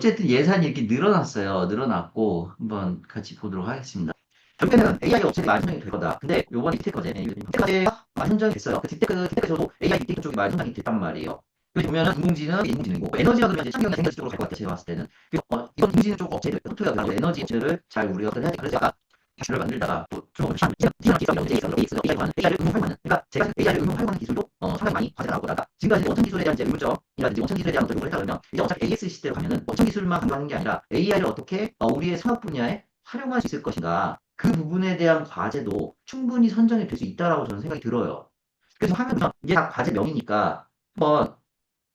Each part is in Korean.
어쨌든 예산이 이렇게 늘어났어요. 늘어났고 한번 같이 보도록 하겠습니다. 결국에는 AI 업체들이 많이 선정이 될 거다. 근데 요번에 빅테크과제가 많이 선정이 됐어요. 빅테크에서도 AI 빅데이터 쪽이 많이 선정이 됐단 말이에요. 여기 보면은 인공지능이고 에너지가 그러면 이제 창경이나 생산 쪽으로 갈 것 같아요. 제가 봤을 때는. 그래서 이건 인공지능 쪽 업체들, 소프트웨어 에너지 업체를 잘 우리가 해야 돼. 그래서 제가 기술을 만들다가 좀 AI를 응용하는 그러니까 제가 AI를 응용하는 기술도 상당히 많이 과제가 나오고 그러니까 지금까지 원천 기술에 대한 이제 의문점이라든지 원천 기술에 대한 연구를 했다 그러면 이제 어차피 AS 시대로 가면은 원천 기술만 강조하는 게 아니라 AI를 어떻게 우리의 산업 분야에 활용할 수 있을 것인가 그 부분에 대한 과제도 충분히 선정이 될 수 있다라고 저는 생각이 들어요. 그래서 화면 보면 이게 다 과제명이니까 한번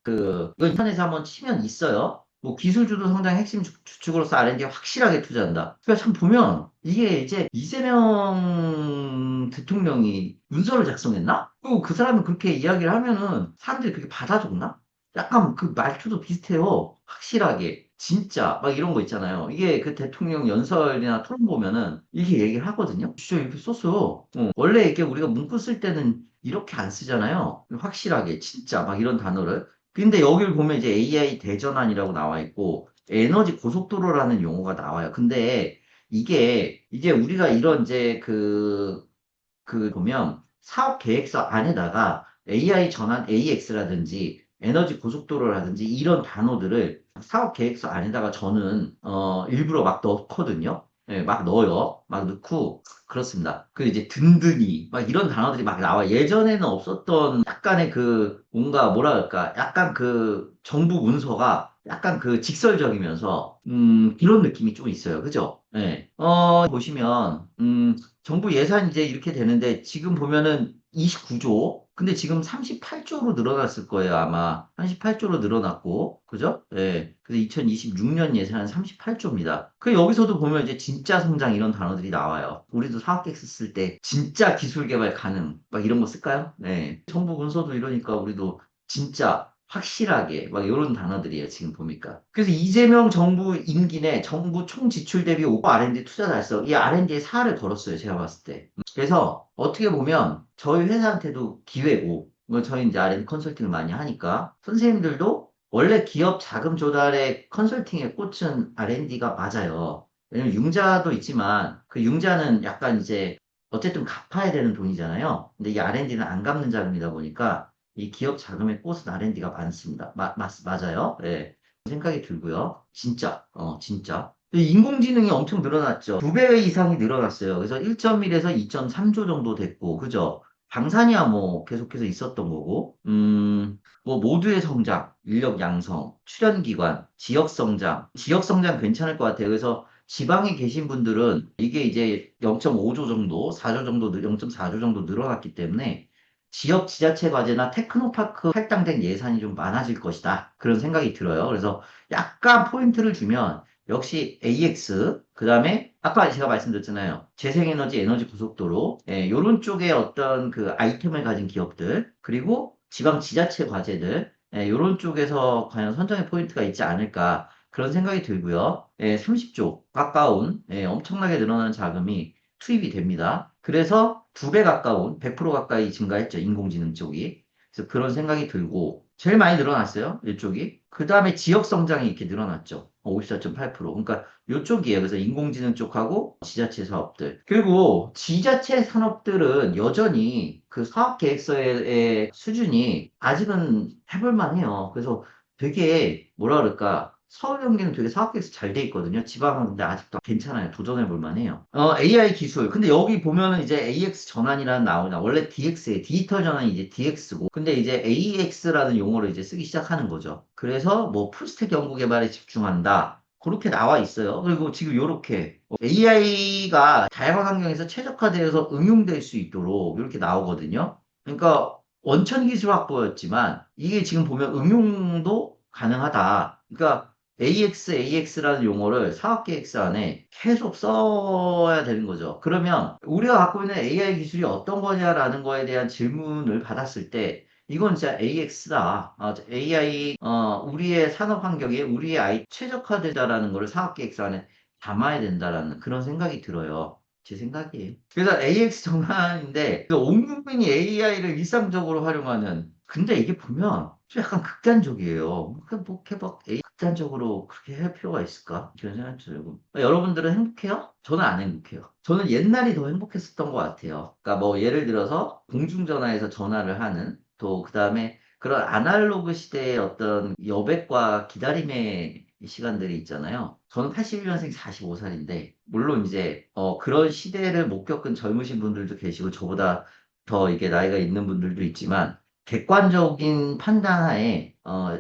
이거 인터넷에 한번 치면 있어요. 뭐 기술주도 성장의 핵심 주축으로서 R&D에 확실하게 투자한다. 그러니까 참 보면 이게 이제 이재명 대통령이 문서를 작성했나? 그리고 그 사람이 그렇게 이야기를 하면은 사람들이 그렇게 받아줬나? 약간 그 말투도 비슷해요. 확실하게. 진짜. 막 이런 거 있잖아요. 이게 그 대통령 연설이나 토론 보면은 이렇게 얘기를 하거든요. 진짜 이렇게 썼어요. 원래 이렇게 우리가 문구 쓸 때는 이렇게 안 쓰잖아요. 확실하게. 진짜. 막 이런 단어를. 근데 여기를 보면 이제 AI 대전환이라고 나와 있고 에너지 고속도로라는 용어가 나와요. 근데 이게 이제 우리가 이런 이제 보면 사업 계획서 안에다가 AI 전환 AX라든지 에너지 고속도로라든지 이런 단어들을 사업 계획서 안에다가 저는 일부러 막 넣거든요. 예, 막 넣어요. 막 넣고 그렇습니다. 그 이제 든든히 막 이런 단어들이 막 나와. 예전에는 없었던 약간의 뭔가 뭐라 그럴까? 약간 정부 문서가 약간 직설적이면서 그런 느낌이 좀 있어요. 그죠? 예. 보시면 정부 예산이 이제 이렇게 되는데 지금 보면은 29조. 근데 지금 38조로 늘어났을 거예요, 아마. 38조로 늘어났고. 그죠? 예. 그래서 2026년 예산은 38조입니다. 그 여기서도 보면 이제 진짜 성장 이런 단어들이 나와요. 우리도 사업계획서 쓸 때 진짜 기술 개발 가능 막 이런 거 쓸까요? 네. 정부 문서도 이러니까 우리도 진짜 확실하게 막 이런 단어들이에요. 지금 보니까. 그래서 이재명 정부 임기 내 정부 총 지출 대비 5% R&D 투자 달성. 이 R&D에 4를 걸었어요. 제가 봤을 때. 그래서 어떻게 보면 저희 회사한테도 기회고 뭐 저희 이제 R&D 컨설팅을 많이 하니까 선생님들도 원래 기업 자금 조달의 컨설팅의 꽃은 R&D가 맞아요. 왜냐면 융자도 있지만 그 융자는 약간 이제 어쨌든 갚아야 되는 돈이잖아요. 근데 이 R&D는 안 갚는 자금이다 보니까 이 기업 자금의 꽃은 R&D가 많습니다. 맞아요. 예. 생각이 들고요. 진짜, 진짜. 인공지능이 엄청 늘어났죠. 2배 이상이 늘어났어요. 그래서 1.1에서 2.3조 정도 됐고, 그죠? 방산이야 뭐 계속해서 있었던 거고, 뭐 모두의 성장, 인력 양성, 출연 기관, 지역 성장 괜찮을 것 같아요. 그래서 지방에 계신 분들은 이게 이제 0.5조 정도, 4조 정도, 0.4조 정도 늘어났기 때문에 지역 지자체 과제나 테크노파크 할당된 예산이 좀 많아질 것이다. 그런 생각이 들어요. 그래서 약간 포인트를 주면 역시 AX, 그 다음에 아까 제가 말씀드렸잖아요. 재생에너지, 에너지 고속도로, 예, 요런 쪽에 어떤 그 아이템을 가진 기업들, 그리고 지방 지자체 과제들, 예, 요런 쪽에서 과연 선정의 포인트가 있지 않을까. 그런 생각이 들고요. 예, 30조 가까운, 예, 엄청나게 늘어나는 자금이 투입이 됩니다. 그래서 2배 가까운, 100% 가까이 증가했죠. 인공지능 쪽이. 그래서 그런 생각이 들고, 제일 많이 늘어났어요. 이쪽이. 그 다음에 지역 성장이 이렇게 늘어났죠. 54.8%. 그러니까 이쪽이에요. 그래서 인공지능 쪽하고 지자체 사업들. 그리고 지자체 산업들은 여전히 그 사업 계획서의 수준이 아직은 해볼만 해요. 그래서 되게 뭐라 그럴까. 서울 경기는 되게 사업 계획서 잘 돼 있거든요. 지방은 근데 아직도 괜찮아요. 도전해 볼 만해요. AI 기술. 근데 여기 보면은 이제 AX 전환이라는 나오냐. 원래 DX에 디지털 전환이 이제 DX고. 근데 이제 AX라는 용어를 이제 쓰기 시작하는 거죠. 그래서 뭐 풀스택 연구 개발에 집중한다. 그렇게 나와 있어요. 그리고 지금 요렇게 AI가 다양한 환경에서 최적화되어서 응용될 수 있도록 이렇게 나오거든요. 그러니까 원천 기술 확보였지만 이게 지금 보면 응용도 가능하다. 그러니까 AX라는 용어를 사업계획서 안에 계속 써야 되는 거죠. 그러면 우리가 갖고 있는 AI 기술이 어떤 거냐라는 거에 대한 질문을 받았을 때 이건 진짜 AX다. AI, 우리의 산업 환경에 우리의 아이 최적화되다라는 거를 사업계획서 안에 담아야 된다라는 그런 생각이 들어요. 제 생각이에요. 그래서 AX 정한인데 온 국민이 AI를 일상적으로 활용하는 근데 이게 보면 좀 약간 극단적이에요. 뭐, 이렇게 막 극단적으로 그렇게 할 필요가 있을까? 그런 생각이 들고. 여러분들은 행복해요? 저는 안 행복해요. 저는 옛날이 더 행복했었던 것 같아요. 그러니까 뭐 예를 들어서 공중전화에서 전화를 하는 또 그다음에 그런 아날로그 시대의 어떤 여백과 기다림의 시간들이 있잖아요. 저는 81년생 45살인데 물론 이제 그런 시대를 못 겪은 젊으신 분들도 계시고 저보다 더 이게 나이가 있는 분들도 있지만 객관적인 판단하에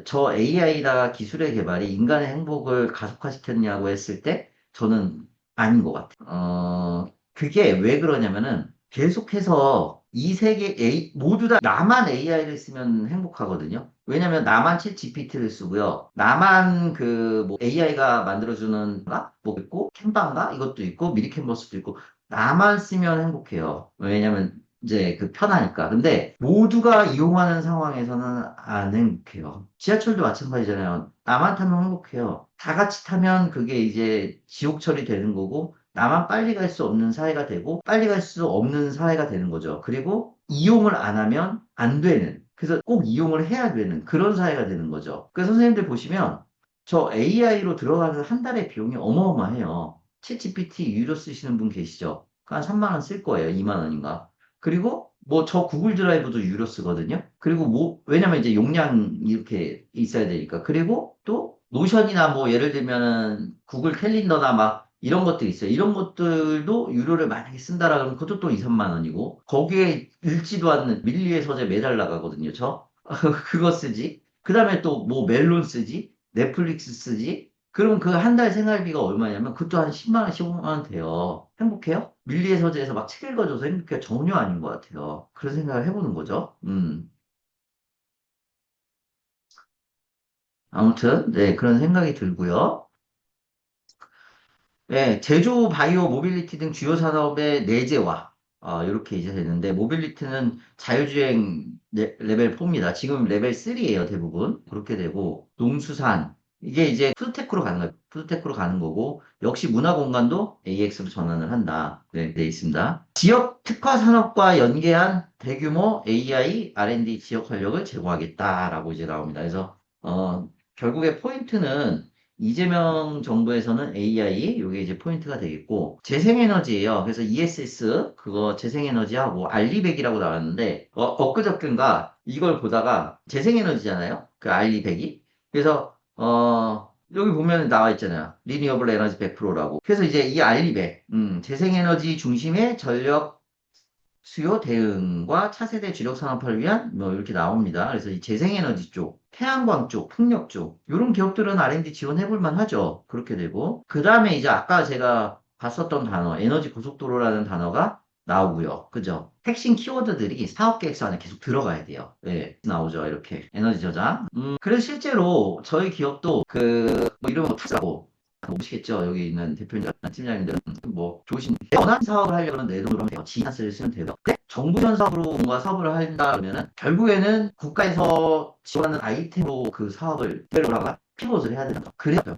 저 AI나 기술의 개발이 인간의 행복을 가속화시켰냐고 했을 때 저는 아닌 것 같아요. 그게 왜 그러냐면은 계속해서 이 세계 모두 다 나만 AI를 쓰면 행복하거든요. 왜냐면 나만 챗 GPT를 쓰고요. 나만 그 뭐 AI가 만들어주는 뭐 있고 캔바인가 이것도 있고 미리 캔버스도 있고 나만 쓰면 행복해요. 왜냐면 이제 그 편하니까. 근데 모두가 이용하는 상황에서는 안 행복해요. 지하철도 마찬가지잖아요. 나만 타면 행복해요. 다 같이 타면 그게 이제 지옥철이 되는 거고 나만 빨리 갈 수 없는 사회가 되고 빨리 갈 수 없는 사회가 되는 거죠. 그리고 이용을 안 하면 안 되는. 그래서 꼭 이용을 해야 되는 그런 사회가 되는 거죠. 그래서 선생님들 보시면 저 AI로 들어가는 한 달의 비용이 어마어마해요. 챗 GPT 유료 쓰시는 분 계시죠? 한 3만 원 쓸 거예요. 2만 원인가? 그리고 뭐 저 구글 드라이브도 유료 쓰거든요. 그리고 뭐 왜냐면 이제 용량 이렇게 있어야 되니까. 그리고 또 노션이나 뭐 예를 들면은 구글 캘린더나 막 이런 것들 있어요. 이런 것들도 유료를 만약에 쓴다라 그러면 그것도 또 2, 3만 원이고 거기에 읽지도 않는 밀리의 서재 매달 나가거든요. 저 그거 쓰지. 그다음에 또 뭐 멜론 쓰지. 넷플릭스 쓰지. 그럼 그 한 달 생활비가 얼마냐면 그것도 한 10만 원, 15만 원 돼요. 행복해요? 밀리의 서재에서 막 책 읽어줘서 행복해요? 전혀 아닌 것 같아요. 그런 생각을 해보는 거죠. 아무튼, 네, 그런 생각이 들고요. 네, 제조, 바이오, 모빌리티 등 주요 산업의 내재화. 이렇게 이제 되는데, 모빌리티는 자율주행 레벨 4입니다. 지금 레벨 3예요, 대부분. 그렇게 되고, 농수산. 이게 이제 푸드테크로 가는 거예요. 푸드테크로 가는 거고, 역시 문화공간도 AX로 전환을 한다. 네, 돼 있습니다. 지역 특화 산업과 연계한 대규모 AI, R&D 지역 활력을 제공하겠다라고 이제 나옵니다. 그래서, 결국에 포인트는 이재명 정부에서는 AI, 이게 이제 포인트가 되겠고, 재생에너지예요. 그래서 ESS, 그거 재생에너지하고 알리백이라고 나왔는데, 엊그저께인가 이걸 보다가 재생에너지잖아요? 그 알리백이. 그래서, 여기 보면 나와 있잖아요. 리니어블 에너지 100%라고. 그래서 이제 이 알리백, 재생에너지 중심의 전력 수요 대응과 차세대 주력 산업화를 위한 뭐 이렇게 나옵니다. 그래서 이 재생에너지 쪽, 태양광 쪽, 풍력 쪽 이런 기업들은 R&D 지원해 볼 만하죠. 그렇게 되고 그 다음에 이제 아까 제가 봤었던 단어 에너지 고속도로라는 단어가 나오고요. 그죠? 핵심 키워드들이 사업 계획서 안에 계속 들어가야 돼요. 네, 나오죠. 이렇게 에너지 저장. 그래서 실제로 저희 기업도 그뭐 이런 거 타자고 보시겠죠. 여기 있는 대표님, 팀장님들은 뭐 좋으신 원하는 사업을 하려면 내 돈으로 하면 돼요. 지하스를 쓰면 돼요. 근데 정부 현사업으로 뭔가 사업을 한다 그러면은 결국에는 국가에서 지원하는 아이템으로 그 사업을 데벨롭하가 피봇을 해야 되는 거. 그래야 돼요.